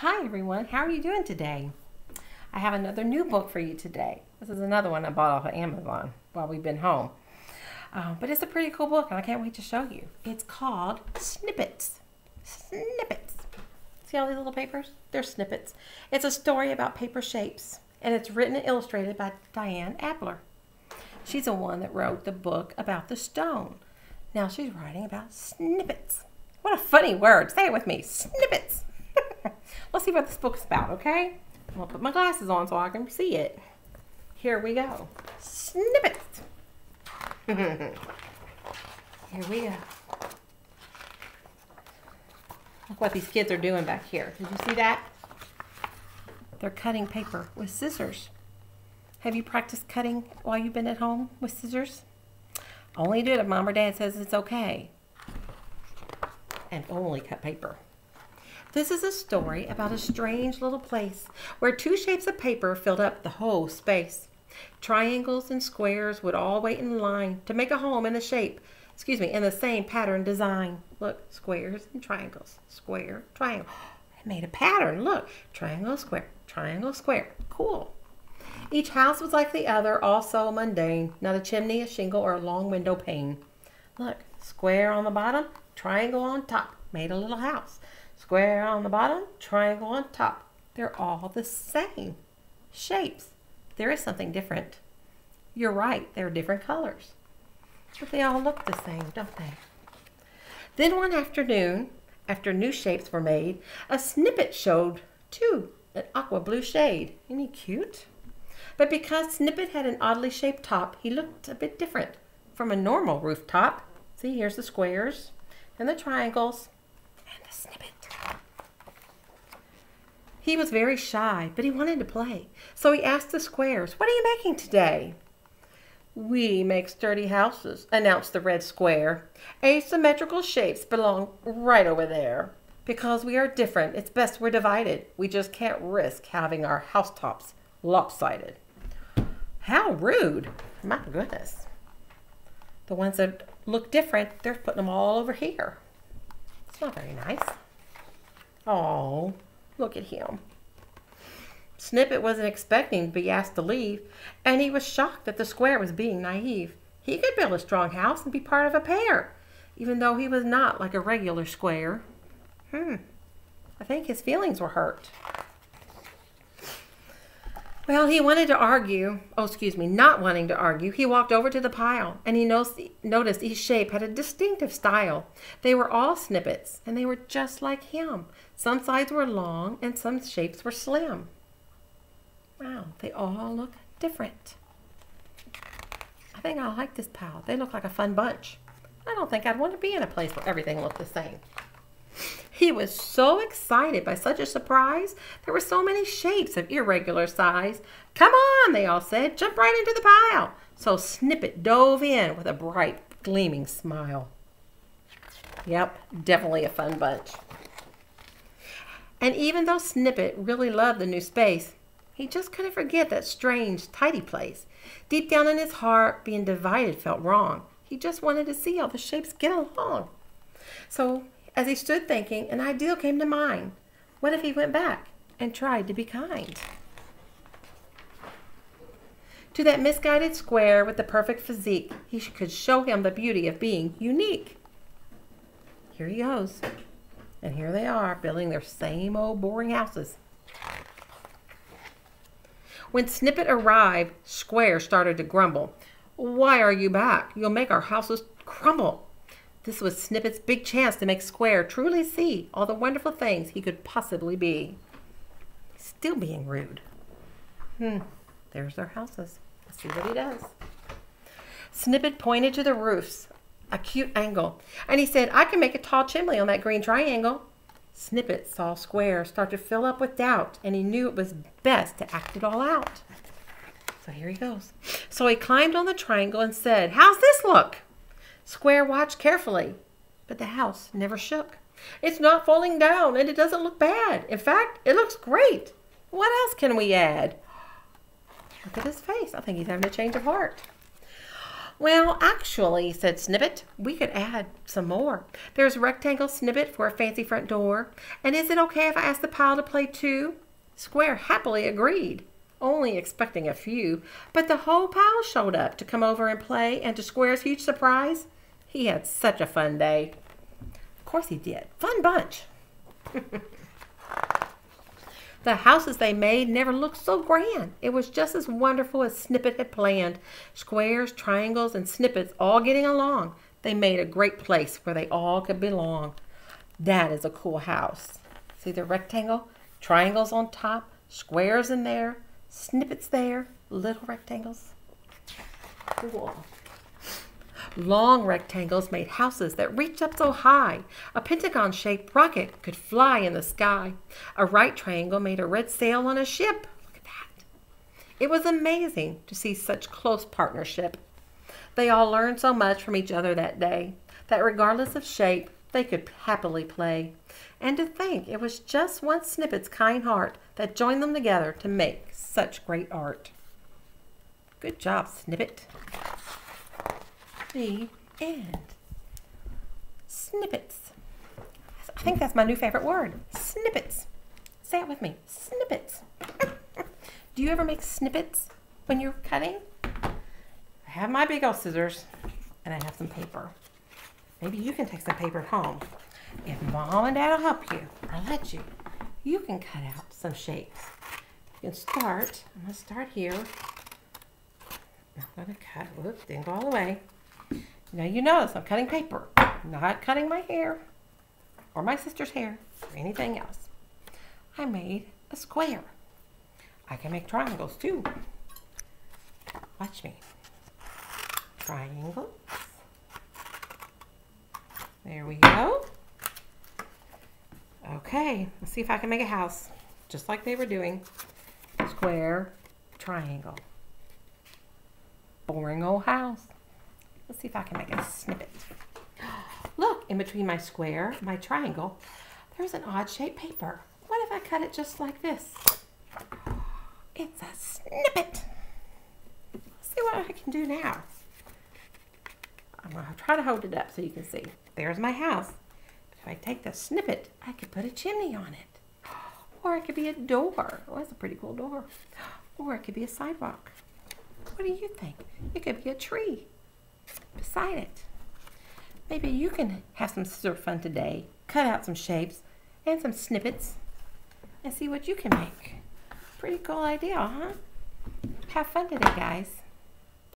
Hi everyone, how are you doing today? I have another new book for you today. This is another one I bought off of Amazon while we've been home. But it's a pretty cool book and I can't wait to show you. It's called Snippets. Snippets. See all these little papers? They're snippets. It's a story about paper shapes and it's written and illustrated by Diane Abler. She's the one that wrote the book about the stone. Now she's writing about snippets. What a funny word. Say it with me. Snippets. Let's see what this book's about, okay? I'm going to put my glasses on so I can see it. Here we go. Snippets. Here we go. Look what these kids are doing back here. Did you see that? They're cutting paper with scissors. Have you practiced cutting while you've been at home with scissors? Only do it if Mom or Dad says it's okay. And only cut paper. This is a story about a strange little place where two shapes of paper filled up the whole space. Triangles and squares would all wait in line to make a home in the in the same pattern design. Look, squares and triangles, square, triangle. It made a pattern, look, triangle, square, triangle, square. Cool. Each house was like the other, all so mundane. Not a chimney, a shingle, or a long window pane. Look, square on the bottom, triangle on top. Made a little house. Square on the bottom, triangle on top. They're all the same shapes. There is something different. You're right, they're different colors. But they all look the same, don't they? Then one afternoon, after new shapes were made, a snippet showed too, an aqua blue shade. Isn't he cute? But because Snippet had an oddly shaped top, he looked a bit different from a normal rooftop. See, here's the squares and the triangles and the snippet. He was very shy, but he wanted to play. So he asked the squares, "What are you making today?" "We make sturdy houses," announced the red square. "Asymmetrical shapes belong right over there. Because we are different, it's best we're divided. We just can't risk having our housetops lopsided." How rude. My goodness. The ones that look different, they're putting them all over here. It's not very nice. Oh, look at him. Snippet wasn't expecting to be asked to leave, and he was shocked that the square was being naive. He could build a strong house and be part of a pair, even though he was not like a regular square. I think his feelings were hurt. Well, he wanted to argue. Not wanting to argue, he walked over to the pile, and he noticed each shape had a distinctive style. They were all snippets, and they were just like him. Some sides were long, and some shapes were slim. Wow, they all look different. I think I like this pile. They look like a fun bunch. I don't think I'd want to be in a place where everything looked the same. He was so excited by such a surprise. There were so many shapes of irregular size. "Come on," they all said. "Jump right into the pile." So Snippet dove in with a bright, gleaming smile. Yep, definitely a fun bunch. And even though Snippet really loved the new space, he just couldn't forget that strange, tidy place. Deep down in his heart, being divided felt wrong. He just wanted to see all the shapes get along. So as he stood thinking, an idea came to mind. What if he went back and tried to be kind to that misguided square with the perfect physique? He could show him the beauty of being unique. Here he goes. And here they are, building their same old boring houses. When Snippet arrived, Square started to grumble. "Why are you back? You'll make our houses crumble." This was Snippet's big chance to make Square truly see all the wonderful things he could possibly be. Still being rude. There's their houses. Let's see what he does. Snippet pointed to the roofs, a cute angle, and he said, "I can make a tall chimney on that green triangle." Snippet saw Square start to fill up with doubt, and he knew it was best to act it all out. So here he goes. So he climbed on the triangle and said, "How's this look?" Square watched carefully, but the house never shook. "It's not falling down, and it doesn't look bad. In fact, it looks great. What else can we add?" Look at his face. I think he's having a change of heart. Well, actually, said Snippet, we could add some more. There's rectangle Snippet for a fancy front door. And is it okay if I ask the pile to play too? Square happily agreed, only expecting a few. But the whole pile showed up to come over and play, and to Square's huge surprise, he had such a fun day. Of course he did. Fun bunch. The houses they made never looked so grand. It was just as wonderful as Snippet had planned. Squares, triangles, and Snippets all getting along. They made a great place where they all could belong. That is a cool house. See the rectangle? Triangles on top, squares in there, Snippets there, little rectangles. Cool. Long rectangles made houses that reached up so high. A pentagon-shaped rocket could fly in the sky. A right triangle made a red sail on a ship. Look at that. It was amazing to see such close partnership. They all learned so much from each other that day, that regardless of shape, they could happily play. And to think it was just one Snippet's kind heart that joined them together to make such great art. Good job, Snippet. The end. Snippets. I think that's my new favorite word. Snippets. Say it with me. Snippets. Do you ever make snippets when you're cutting? I have my big old scissors and I have some paper. Maybe you can take some paper home. If Mom and Dad will help you or let you, you can cut out some shapes. You can start. I'm going to start here. I'm going to cut. Whoops, didn't go all the way. Now you notice I'm cutting paper, not cutting my hair or my sister's hair or anything else. I made a square. I can make triangles too. Watch me. Triangles. There we go. Okay, let's see if I can make a house just like they were doing. Square, triangle. Boring old house. Let's see if I can make a snippet. Look, in between my square, my triangle, there's an odd-shaped paper. What if I cut it just like this? It's a snippet. Let's see what I can do now. I'm going to try to hold it up so you can see. There's my house. If I take the snippet, I could put a chimney on it. Or it could be a door. Oh, that's a pretty cool door. Or it could be a sidewalk. What do you think? It could be a tree beside it. Maybe you can have some scissor fun today. Cut out some shapes and some snippets and see what you can make. Pretty cool idea, huh? Have fun today, guys.